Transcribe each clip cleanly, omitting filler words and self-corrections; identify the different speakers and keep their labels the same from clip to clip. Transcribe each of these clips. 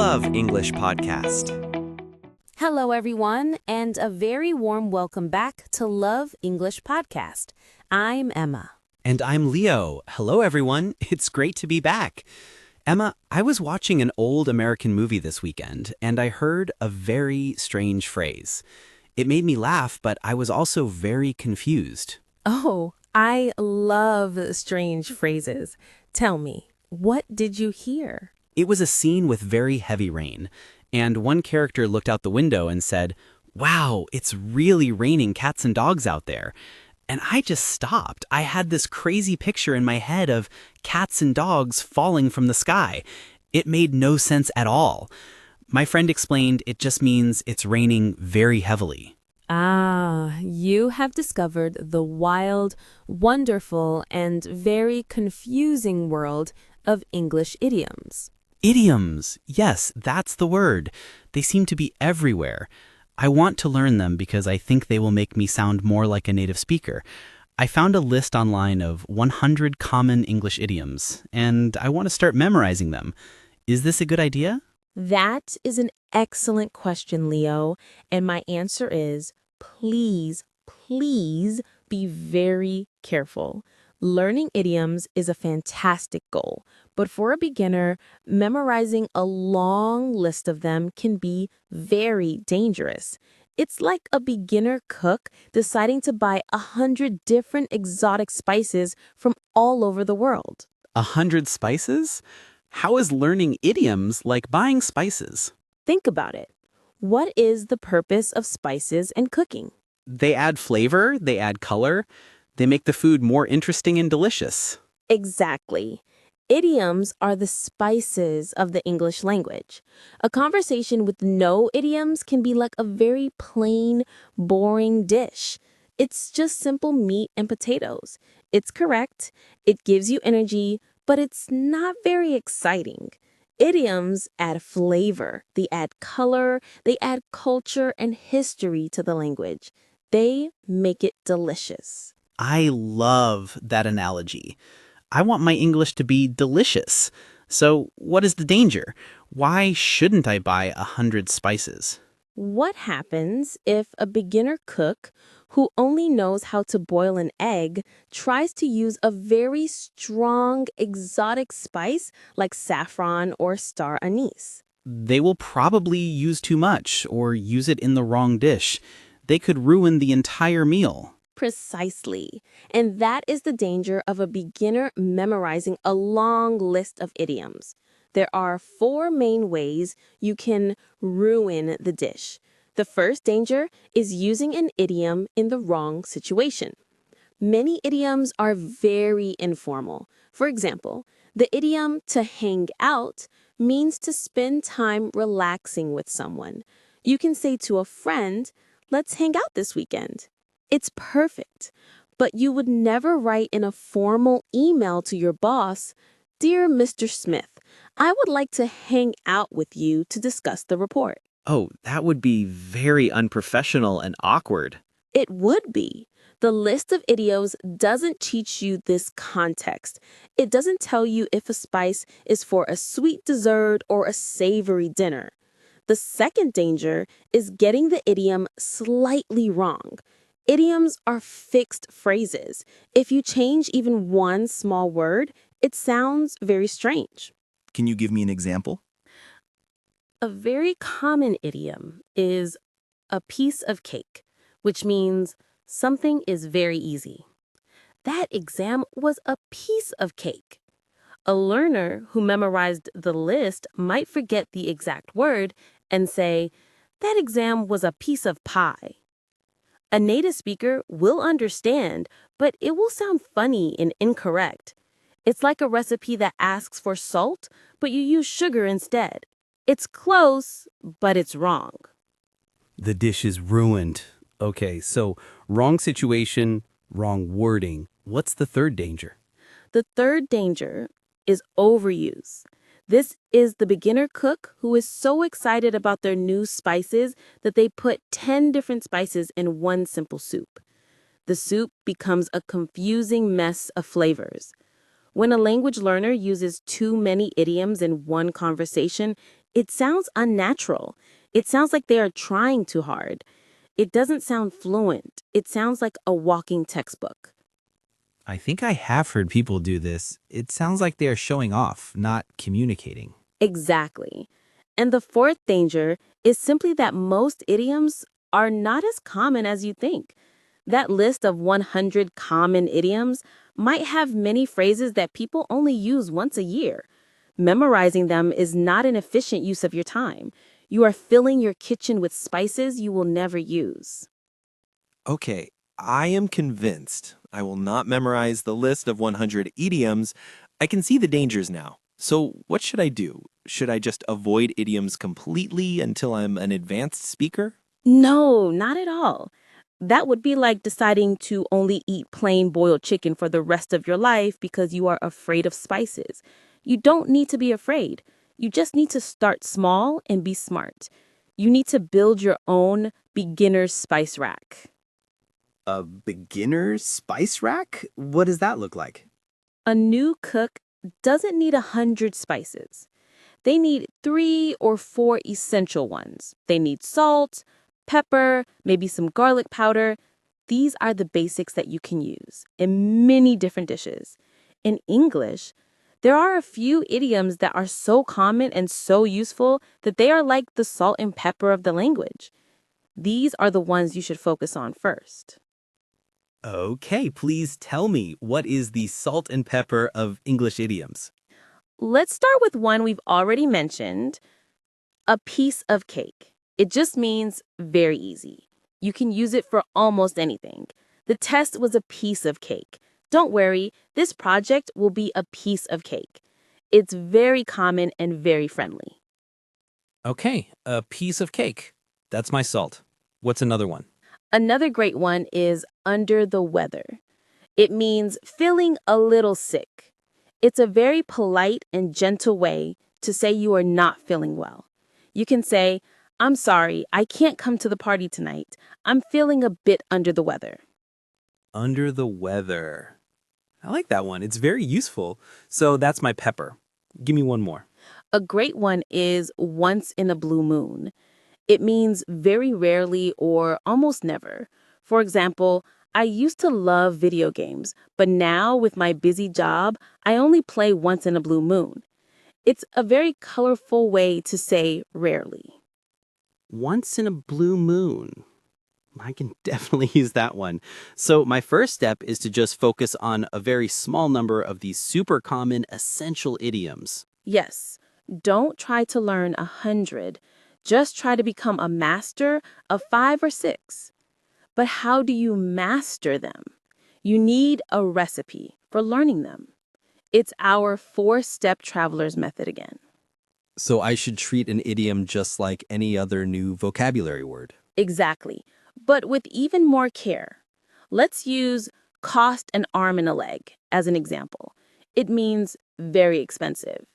Speaker 1: Love English podcast.
Speaker 2: Hello, everyone, and a very warm welcome back to Love English Podcast. I'm Emma.
Speaker 1: And I'm Leo. Hello, everyone. It's great to be back. Emma, I was watching an old American movie this weekend, and I heard a very strange phrase. It made me laugh, but I was also very confused.
Speaker 2: Oh, I love strange phrases. Tell me, what did you hear?
Speaker 1: It was a scene with very heavy rain, and one character looked out the window and said, "Wow, it's really raining cats and dogs out there." And I just stopped. I had this crazy picture in my head of cats and dogs falling from the sky. It made no sense at all. My friend explained it just means it's raining very heavily.
Speaker 2: Ah, you have discovered the wild, wonderful, and very confusing world of English idioms.
Speaker 1: Idioms. Yes, that's the word. They seem to be everywhere. I want to learn them because I think they will make me sound more like a native speaker. I found a list online of 100 common English idioms, and I want to start memorizing them. Is this a good idea?
Speaker 2: That is an excellent question, Leo, and my answer is please be very careful. Learning idioms is a fantastic goal, but for a beginner, memorizing a long list of them can be very dangerous. It's like a beginner cook deciding to buy 100 different exotic spices from all over the world.
Speaker 1: 100 spices? How is learning idioms like buying spices?
Speaker 2: Think about it. What is the purpose of spices and cooking?
Speaker 1: They add flavor, they add color, they make the food more interesting and delicious.
Speaker 2: Exactly. Idioms are the spices of the English language. A conversation with no idioms can be like a very plain, boring dish. It's just simple meat and potatoes. It's correct, it gives you energy, but it's not very exciting. Idioms add flavor, they add color, they add culture and history to the language. They make it delicious.
Speaker 1: I love that analogy. I want my English to be delicious. So what is the danger? Why shouldn't I buy 100 spices?
Speaker 2: What happens if a beginner cook who only knows how to boil an egg tries to use a very strong exotic spice like saffron or star anise?
Speaker 1: They will probably use too much or use it in the wrong dish. They could ruin the entire meal.
Speaker 2: Precisely. And that is the danger of a beginner memorizing a long list of idioms. There are 4 main ways you can ruin the dish. The first danger is using an idiom in the wrong situation. Many idioms are very informal. For example, the idiom to hang out means to spend time relaxing with someone. You can say to a friend, "Let's hang out this weekend." It's perfect, but you would never write in a formal email to your boss, "Dear Mr. Smith, I would like to hang out with you to discuss the report."
Speaker 1: Oh, that would be very unprofessional and awkward.
Speaker 2: It would be. The list of idioms doesn't teach you this context. It doesn't tell you if a spice is for a sweet dessert or a savory dinner. The second danger is getting the idiom slightly wrong. Idioms are fixed phrases. If you change even one small word, it sounds very strange.
Speaker 3: Can you give me an example?
Speaker 2: A very common idiom is a piece of cake, which means something is very easy. That exam was a piece of cake. A learner who memorized the list might forget the exact word and say, "That exam was a piece of pie." A native speaker will understand, but it will sound funny and incorrect. It's like a recipe that asks for salt, but you use sugar instead. It's close, but it's wrong.
Speaker 1: The dish is ruined. Okay, so wrong situation, wrong wording. What's the third danger?
Speaker 2: The third danger is overuse. This is the beginner cook who is so excited about their new spices that they put 10 different spices in one simple soup. The soup becomes a confusing mess of flavors. When a language learner uses too many idioms in one conversation, It sounds unnatural. It sounds like they are trying too hard. It doesn't sound fluent. It sounds like a walking textbook.
Speaker 1: I think I have heard people do this. It sounds like they are showing off, not communicating.
Speaker 2: Exactly. And the fourth danger is simply that most idioms are not as common as you think. That list of 100 common idioms might have many phrases that people only use once a year. Memorizing them is not an efficient use of your time. You are filling your kitchen with spices you will never use.
Speaker 3: Okay, I am convinced I will not memorize the list of 100 idioms. I can see the dangers now. So, what should I do? Should I just avoid idioms completely until I'm an advanced speaker?
Speaker 2: No, not at all. That would be like deciding to only eat plain boiled chicken for the rest of your life because you are afraid of spices. You don't need to be afraid. You just need to start small and be smart. You need to build your own beginner's spice rack.
Speaker 1: A beginner's spice rack? What does that look like?
Speaker 2: A new cook doesn't need 100 spices. They need 3 or 4 essential ones. They need salt, pepper, maybe some garlic powder. These are the basics that you can use in many different dishes. In English, there are a few idioms that are so common and so useful that they are like the salt and pepper of the language. These are the ones you should focus on first.
Speaker 1: Okay, please tell me, what is the salt and pepper of English idioms?
Speaker 2: Let's start with one we've already mentioned, a piece of cake. It just means very easy. You can use it for almost anything. The test was a piece of cake. Don't worry, this project will be a piece of cake. It's very common and very friendly.
Speaker 1: Okay, a piece of cake. That's my salt. What's another one?
Speaker 2: Another great one is under the weather. It means feeling a little sick. It's a very polite and gentle way to say you are not feeling well. You can say, I'm sorry, I can't come to the party tonight. I'm feeling a bit under the weather.
Speaker 1: Under the weather. I like that one. It's very useful. So that's my pepper. Give me one more.
Speaker 2: A great one is once in a blue moon. It means very rarely or almost never. For example, I used to love video games, but now with my busy job, I only play once in a blue moon. It's a very colorful way to say rarely.
Speaker 1: Once in a blue moon. I can definitely use that one. So my first step is to just focus on a very small number of these super common essential idioms.
Speaker 2: Yes, don't try to learn 100. Just try to become a master of 5 or 6. But how do you master them? You need a recipe for learning them. It's our 4-step traveler's method again.
Speaker 1: So I should treat an idiom just like any other new vocabulary word.
Speaker 2: Exactly, but with even more care. Let's use cost an arm and a leg as an example. It means very expensive.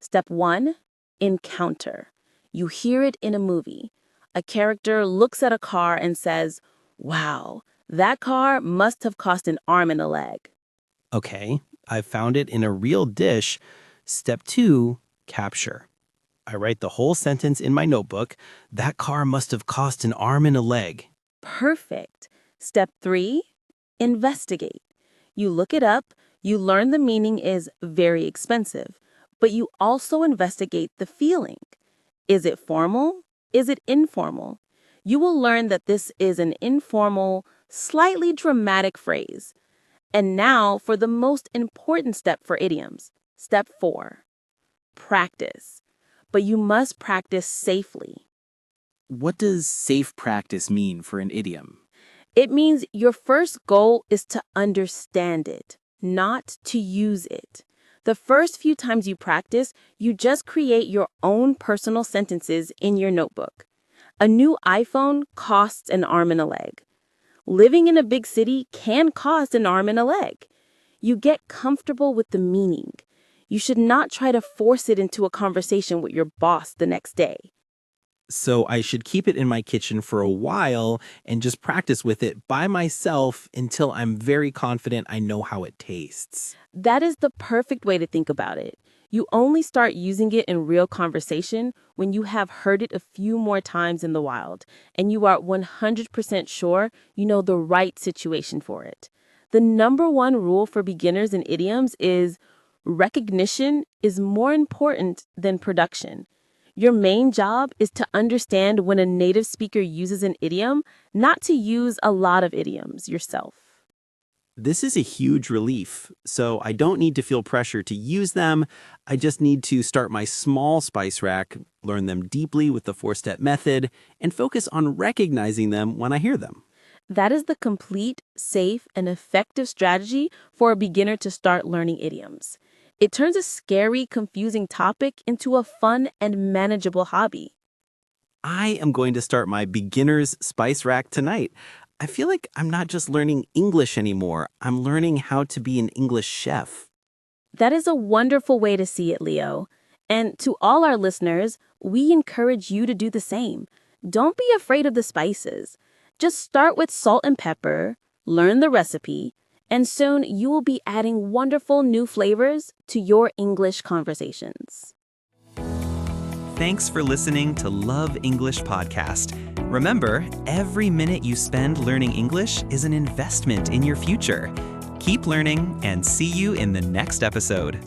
Speaker 2: Step 1, encounter. You hear it in a movie. A character looks at a car and says, wow, that car must have cost an arm and a leg.
Speaker 1: Okay, I found it in a real dish. Step 2, capture. I write the whole sentence in my notebook. That car must have cost an arm and a leg.
Speaker 2: Perfect. Step 3, investigate. You look it up, you learn the meaning is very expensive, but you also investigate the feeling. Is it formal? Is it informal? You will learn that this is an informal, slightly dramatic phrase. And now for the most important step for idioms. Step 4, practice. But you must practice safely.
Speaker 1: What does safe practice mean for an idiom?
Speaker 2: It means your first goal is to understand it, not to use it. The first few times you practice, you just create your own personal sentences in your notebook. A new iPhone costs an arm and a leg. Living in a big city can cost an arm and a leg. You get comfortable with the meaning. You should not try to force it into a conversation with your boss the next day.
Speaker 1: So I should keep it in my kitchen for a while and just practice with it by myself until I'm very confident I know how it tastes.
Speaker 2: That is the perfect way to think about it. You only start using it in real conversation when you have heard it a few more times in the wild and you are 100% sure you know the right situation for it. The number one rule for beginners in idioms is recognition is more important than production. Your main job is to understand when a native speaker uses an idiom, not to use a lot of idioms yourself.
Speaker 1: This is a huge relief, so I don't need to feel pressure to use them. I just need to start my small spice rack, learn them deeply with the four-step method, and focus on recognizing them when I hear them.
Speaker 2: That is the complete, safe, and effective strategy for a beginner to start learning idioms. It turns a scary, confusing topic into a fun and manageable hobby.
Speaker 1: I am going to start my beginner's spice rack tonight. I feel like I'm not just learning English anymore. I'm learning how to be an English chef.
Speaker 2: That is a wonderful way to see it, Leo. And to all our listeners, we encourage you to do the same. Don't be afraid of the spices. Just start with salt and pepper, learn the recipe, and soon you will be adding wonderful new flavors to your English conversations.
Speaker 1: Thanks for listening to Love English Podcast. Remember, every minute you spend learning English is an investment in your future. Keep learning and see you in the next episode.